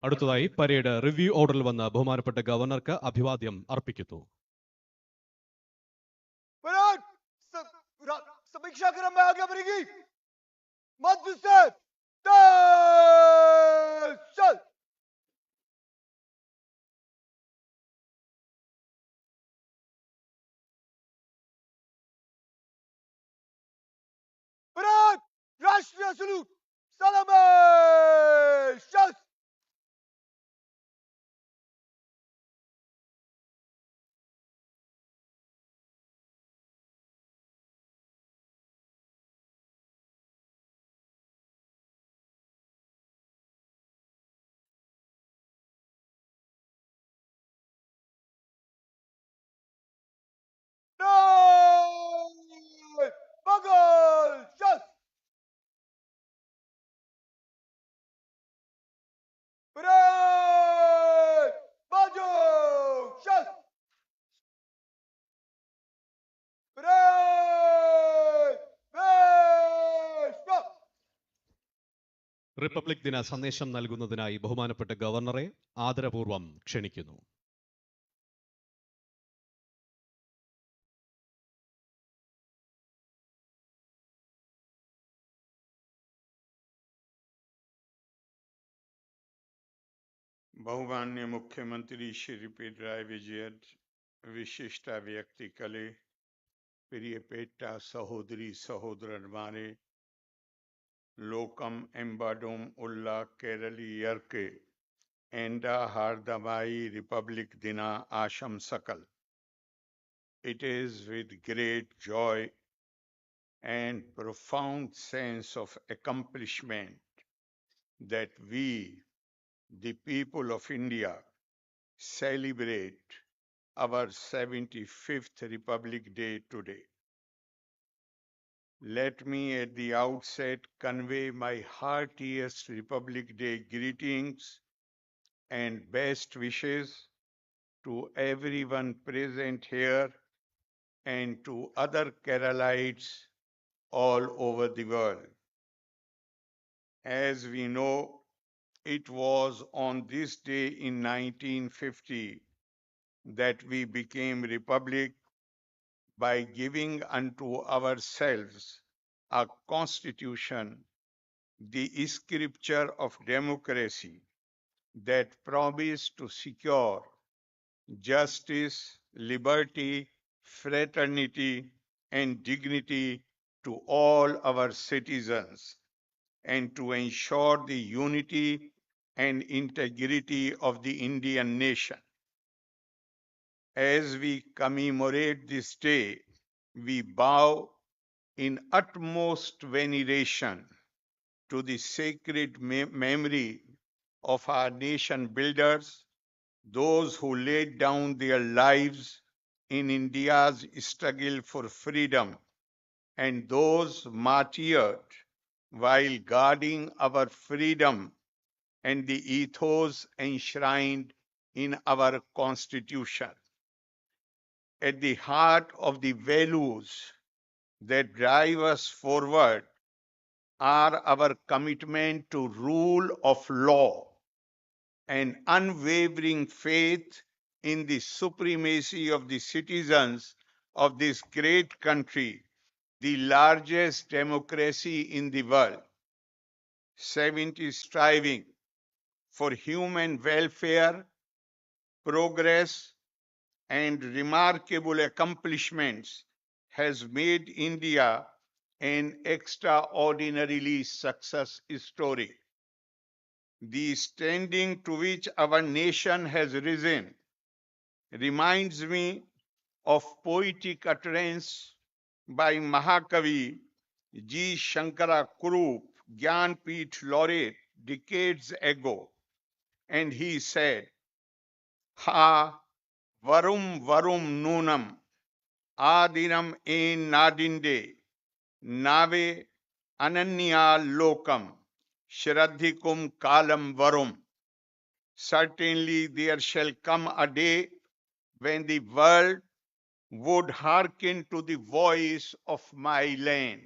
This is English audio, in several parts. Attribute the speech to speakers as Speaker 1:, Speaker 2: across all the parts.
Speaker 1: അടുത്തതായി parade review ഓർഡറിൽ വന്ന ബഹുമാനപ്പെട്ട ഗവർണർക്ക് അഭിവാദ്യം അർപ്പിക്കുന്നു.
Speaker 2: समीक्षा क्रम में आगे बढ़ेगी। मत से चल। राष्ट्रीय सलूट सलाम।
Speaker 1: റിപ്പബ്ലിക് ദിന സന്ദേശം നൽകുന്നതിനായി ബഹുമാനപ്പെട്ട ഗവർണറെ ആദരപൂർവ്വം ക്ഷണിക്കുന്നു.
Speaker 3: बहुमान्य मुख्यमंत्री श्री पिनराई विजयन, विशिष्ट व्यक्तिकले, प्रियपेट्टा सहोदरी सहोदरन्मारे, लोकम एम्बाडोम उल्ला केरली यर्के एंडा हार्दमाई रिपब्लिक दिना आशम सकल. It is with great joy and profound sense of accomplishment that we, the people of India, celebrate our 75th Republic Day today. Let me at the outset convey my heartiest Republic Day greetings and best wishes to everyone present here and to other Keralites all over the world. As we know, it was on this day in 1950 that we became republic by giving unto ourselves a constitution, the scripture of democracy that promised to secure justice, liberty, fraternity, and dignity to all our citizens, and to ensure the unity and integrity of the Indian nation. As we commemorate this day, we bow in utmost veneration to the sacred memory of our nation builders, those who laid down their lives in India's struggle for freedom, and those martyred while guarding our freedom and the ethos enshrined in our Constitution. At the heart of the values that drive us forward are our commitment to rule of law and unwavering faith in the supremacy of the citizens of this great country, the largest democracy in the world. 70 striving for human welfare, progress, and remarkable accomplishments has made India an extraordinarily success story. The standing to which our nation has risen reminds me of poetic utterance by Mahakavi G. Shankara Kurup, Gyanpith laureate, decades ago, and he said, "Ha varum varum nunam adinam en nadinde nave ananya lokam shraddhikum kalam varum." Certainly there shall come a day when the world would hearken to the voice of my land.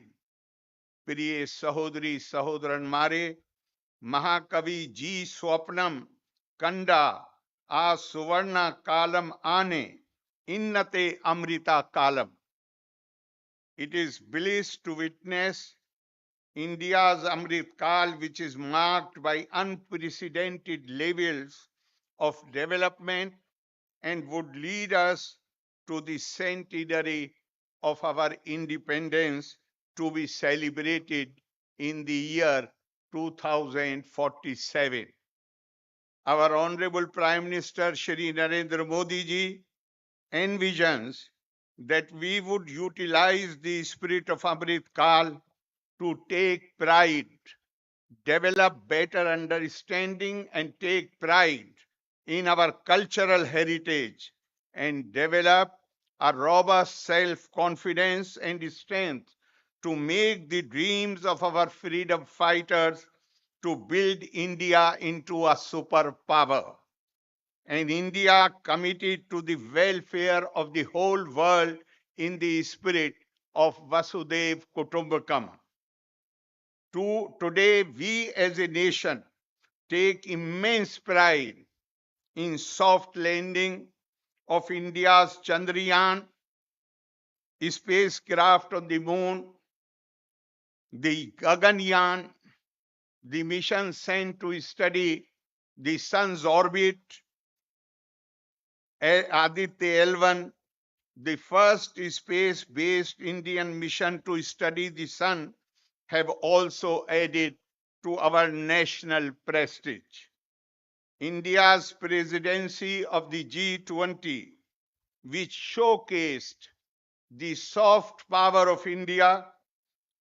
Speaker 3: प्रिय सहोदरी सहोदरन मारे, महाकवि जी स्वप्नम Kanda a Suvarna Kalam Ane Innate Amrita Kalam. It is bliss to witness India's Amrit Kal, which is marked by unprecedented levels of development and would lead us to the centenary of our independence to be celebrated in the year 2047. Our Honorable Prime Minister Shri Narendra Modi ji envisions that we would utilize the spirit of Amrit Kal to take pride, develop better understanding, and take pride in our cultural heritage, and develop a robust self-confidence and strength to make the dreams of our freedom fighters to build India into a superpower. An India committed to the welfare of the whole world in the spirit of Vasudhaiva Kutumbakam. Today, we as a nation take immense pride in soft landing of India's Chandrayaan spacecraft on the moon, the Gaganyaan, the mission sent to study the sun's orbit, Aditya L1, the first space-based Indian mission to study the sun, have also added to our national prestige. India's presidency of the G20, which showcased the soft power of India,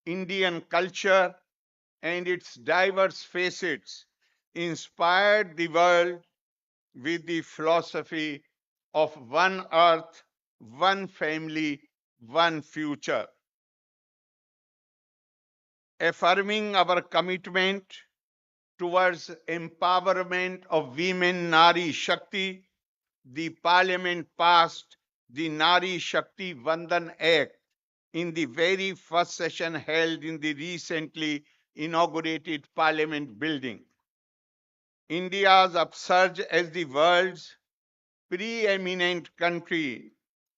Speaker 3: Indian culture, and its diverse facets, inspired the world with the philosophy of one earth, one family, one future. Affirming our commitment towards empowerment of women Nari Shakti, the Parliament passed the Nari Shakti Vandan Act in the very first session held in the recently inaugurated Parliament building. India's upsurge as the world's preeminent country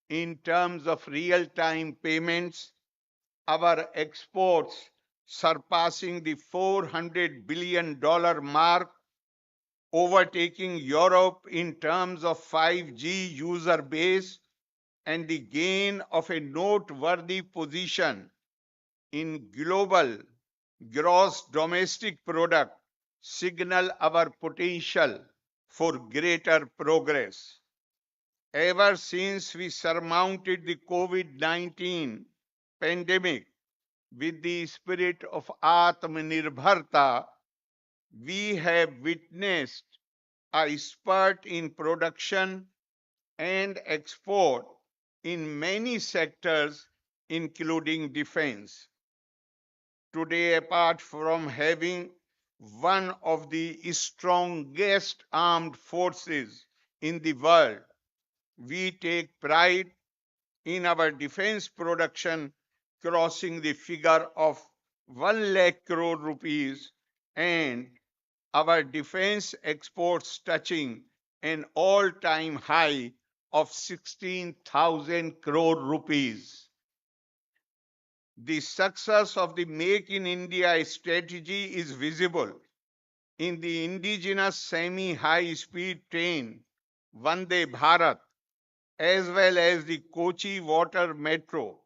Speaker 3: in terms of real-time payments, our exports surpassing the $400 billion mark, overtaking Europe in terms of 5G user base, and the gain of a noteworthy position in global gross domestic product signal our potential for greater progress. Ever since we surmounted the COVID-19 pandemic with the spirit of Atmanirbharta, we have witnessed a spurt in production and export in many sectors, including defense. Today, apart from having one of the strongest armed forces in the world, we take pride in our defense production crossing the figure of 1 lakh crore rupees and our defense exports touching an all-time high of 16,000 crore rupees. The success of the Make in India strategy is visible in the indigenous semi-high-speed train Vande Bharat, as well as the Kochi Water Metro,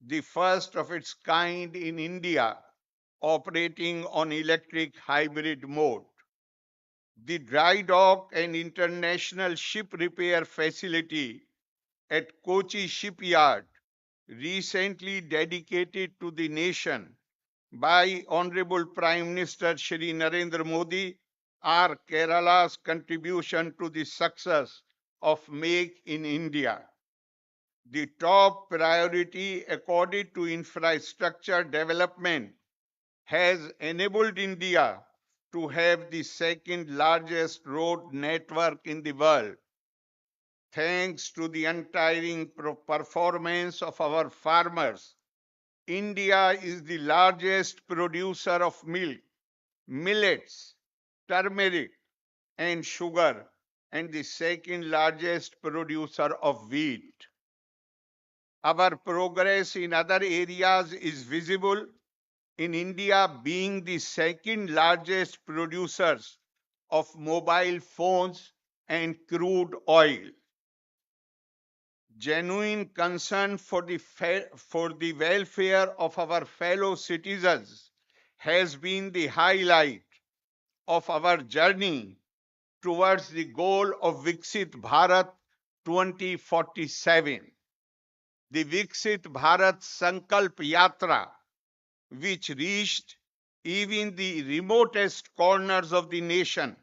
Speaker 3: the first of its kind in India, operating on electric hybrid mode. The dry dock and international ship repair facility at Kochi Shipyard, recently dedicated to the nation by Honorable Prime Minister Shri Narendra Modi, are Kerala's contribution to the success of Make in India. The top priority accorded to infrastructure development has enabled India to have the second largest road network in the world. Thanks to the untiring performance of our farmers, India is the largest producer of milk, millets, turmeric, and sugar, and the second largest producer of wheat. Our progress in other areas is visible in India being the second largest producers of mobile phones and crude oil. Genuine concern for the welfare of our fellow citizens has been the highlight of our journey towards the goal of Viksit Bharat 2047. The Viksit Bharat Sankalp Yatra, which reached even the remotest corners of the nation,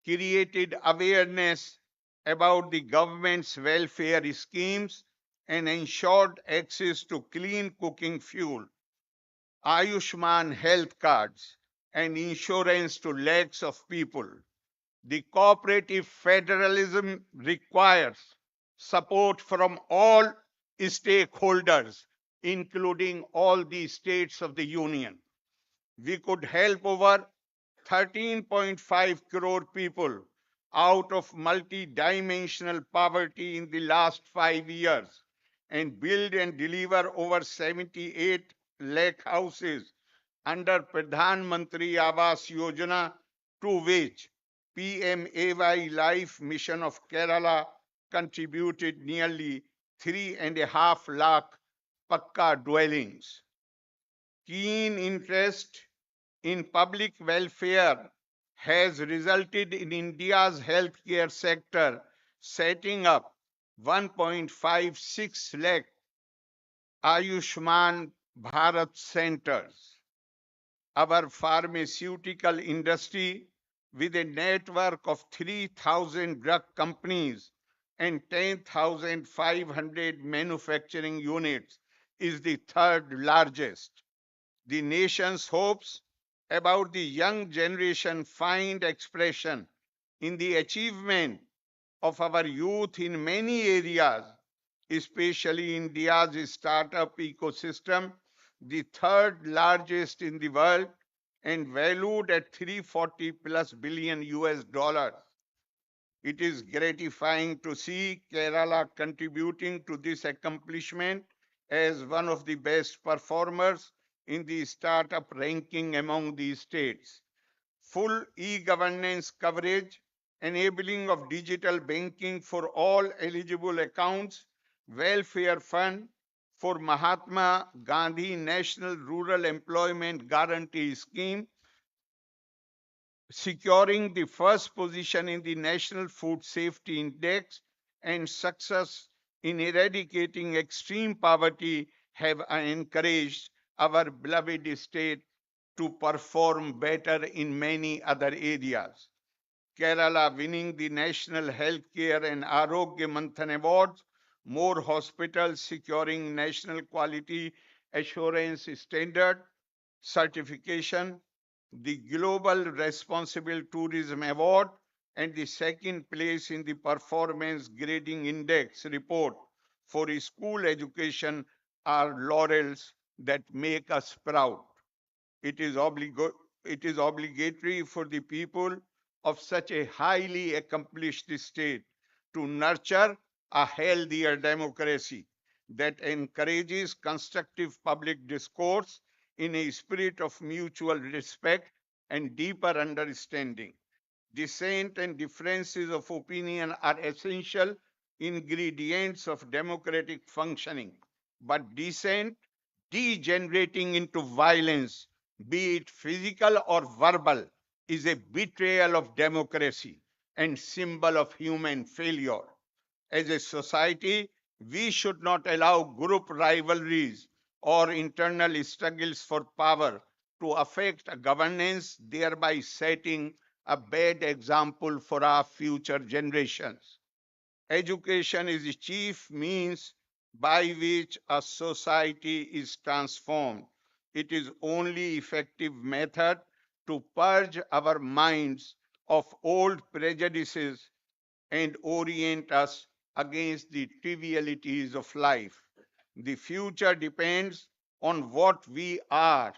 Speaker 3: created awareness about the government's welfare schemes and ensured access to clean cooking fuel, Ayushman health cards, and insurance to lakhs of people. The cooperative federalism requires support from all stakeholders, including all the states of the Union. We could help over 13.5 crore people out of multi-dimensional poverty in the last 5 years and build and deliver over 78 lakh houses under Pradhan Mantri Awas Yojana, to which PMAY Life Mission of Kerala contributed nearly 3.5 lakh Pakka dwellings. Keen interest in public welfare has resulted in India's healthcare sector setting up 1.56 lakh Ayushman Bharat centers. Our pharmaceutical industry, with a network of 3,000 drug companies and 10,500 manufacturing units, is the third largest. The nation's hopes about the young generation find expression in the achievement of our youth in many areas, especially India's startup ecosystem, the third largest in the world and valued at 340 plus billion US dollars. It is gratifying to see Kerala contributing to this accomplishment as one of the best performers in the startup ranking among the states. Full e-governance coverage, enabling of digital banking for all eligible accounts, welfare fund for Mahatma Gandhi National Rural Employment Guarantee Scheme, securing the first position in the National Food Safety Index, and success in eradicating extreme poverty have encouraged our beloved state to perform better in many other areas. Kerala winning the National Healthcare and Arogya Manthan Awards, more hospitals securing National Quality Assurance Standard certification, the Global Responsible Tourism Award, and the second place in the Performance Grading Index report for school education are laurels that make us proud. It is, it is obligatory for the people of such a highly accomplished state to nurture a healthier democracy that encourages constructive public discourse in a spirit of mutual respect and deeper understanding. Dissent and differences of opinion are essential ingredients of democratic functioning, but dissent degenerating into violence, be it physical or verbal, is a betrayal of democracy and symbol of human failure. As a society, we should not allow group rivalries or internal struggles for power to affect governance, thereby setting a bad example for our future generations. Education is the chief means by which a society is transformed. It is only effective method to purge our minds of old prejudices and orient us against the trivialities of life. The future depends on what we are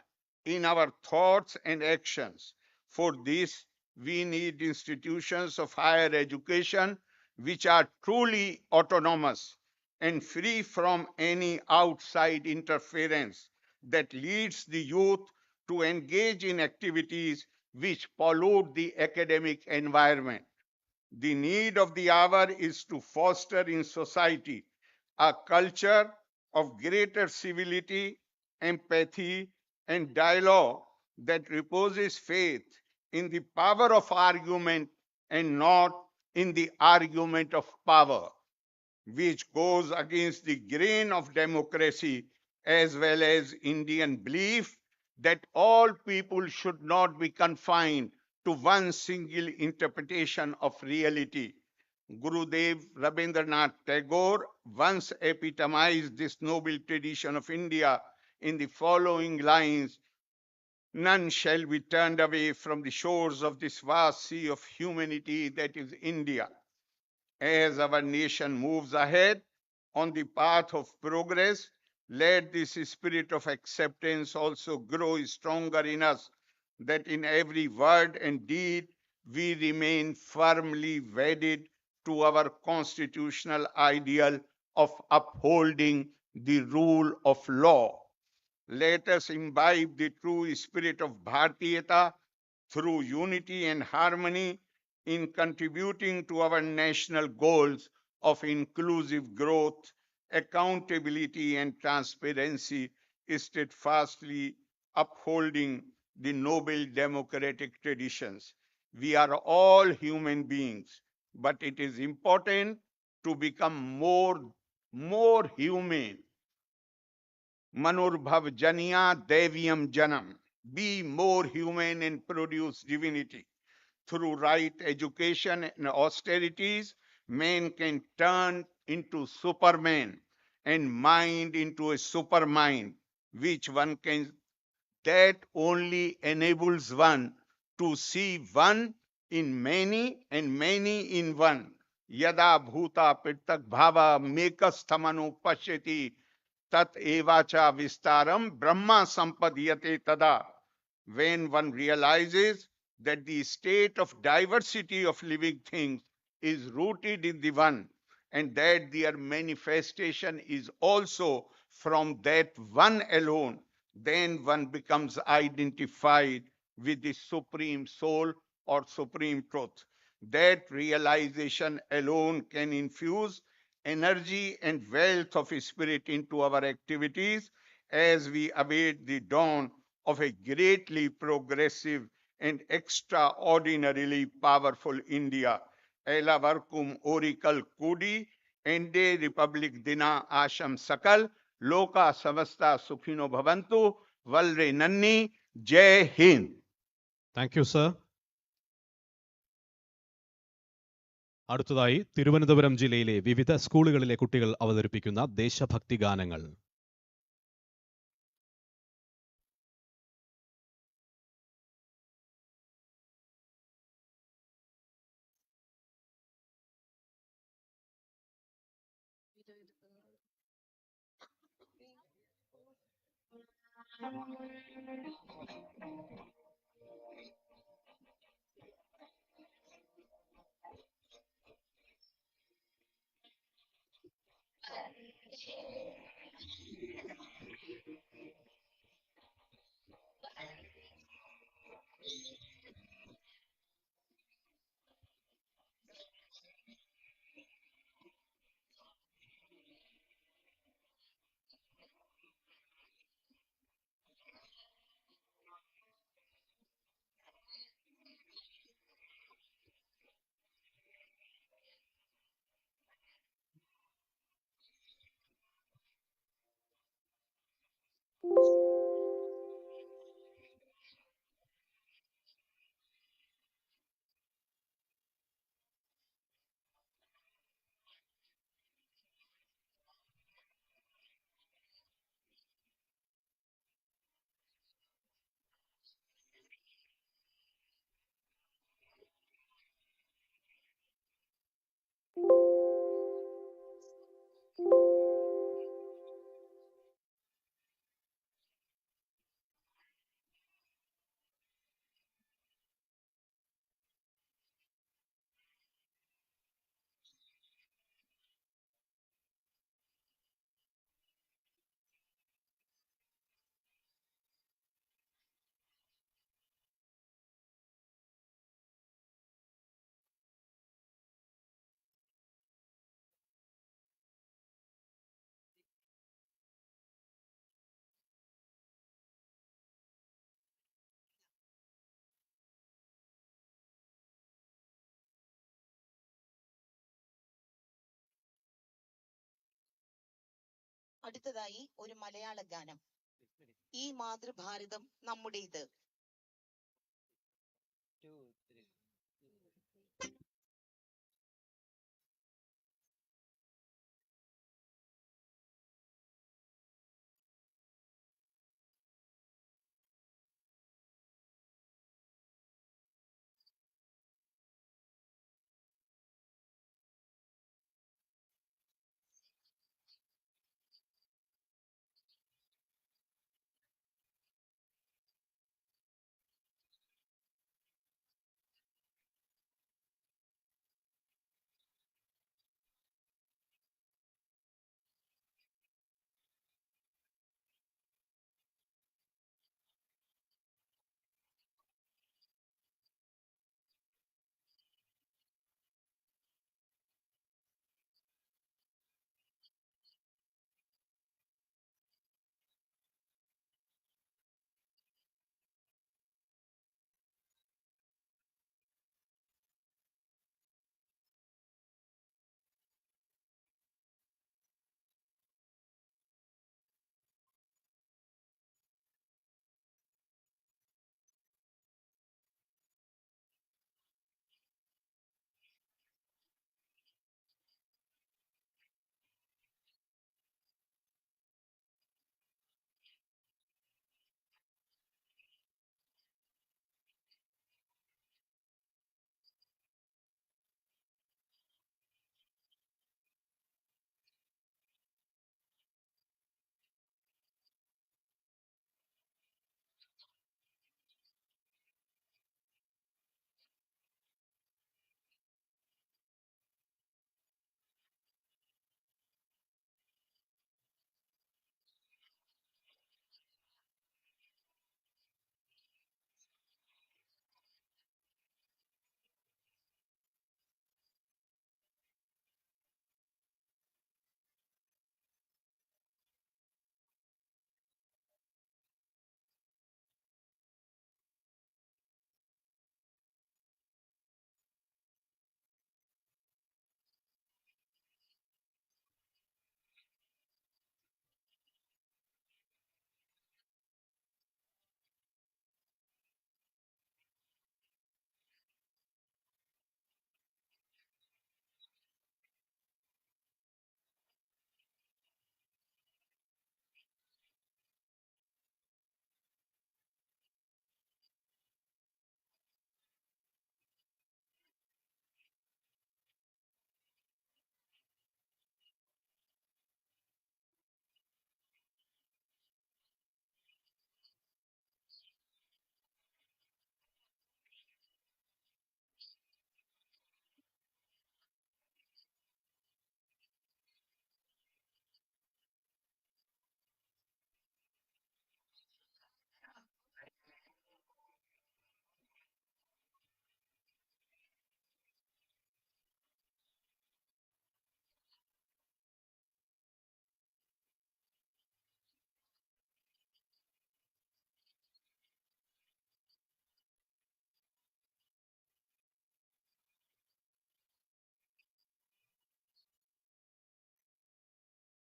Speaker 3: in our thoughts and actions. For this, We need institutions of higher education which are truly autonomous and free from any outside interference that leads the youth to engage in activities which pollute the academic environment. The need of the hour is to foster in society a culture of greater civility, empathy, and dialogue that reposes faith in the power of argument and not in the argument of power, which goes against the grain of democracy as well as Indian belief that all people should not be confined to one single interpretation of reality. Gurudev Rabindranath Tagore once epitomized this noble tradition of India in the following lines: none shall be turned away from the shores of this vast sea of humanity that is India. As our nation moves ahead on the path of progress, let this spirit of acceptance also grow stronger in us, that in every word and deed we remain firmly wedded to our constitutional ideal of upholding the rule of law. Let us imbibe the true spirit of Bhartiyata through unity and harmony in contributing to our national goals of inclusive growth, accountability, and transparency, steadfastly upholding the noble democratic traditions. We are all human beings, but it is important to become more humane. Manurbhav Janiya Devyam Janam. Be more human and produce divinity. Through right education and austerities, man can turn into superman and mind into a supermind, which one can, that only enables one to see one in many and many in one. Yada bhuta prittak bhava mekasthamanu pashyati tat evacha vistaram brahma sampadhyate tada. When one realizes that the state of diversity of living things is rooted in the one, and that their manifestation is also from that one alone, then one becomes identified with the supreme soul or supreme truth. That realization alone can infuse energy and wealth of spirit into our activities as we await the dawn of a greatly progressive and extraordinarily powerful India. Elavarkum Oracle Kudi, Ende Republic Dina Asham Sakal, Loka Samasta Sukhino Bhavantu, Valre Nanni, Jai Hind.
Speaker 1: Thank you sir. അടുത്തതായി തിരുവനന്തപുരം ജില്ലയിലെ വിവിധ സ്കൂളുകളിലെ കുട്ടികൾ അവതരിപ്പിക്കുന്ന ദേശഭക്തി ഗാനങ്ങൾ.
Speaker 4: അടുത്തതായി ഒരു മലയാള ഗാനം. ഈ മാതൃഭാരതം നമ്മുടേത്.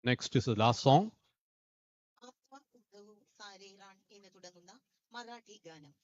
Speaker 1: Next is the last song.
Speaker 4: ആത്മാ ഉദ്ധവ് സാരേ റാൺ എന്ന് തുടങ്ങുന്ന മറാഠി ഗാനം.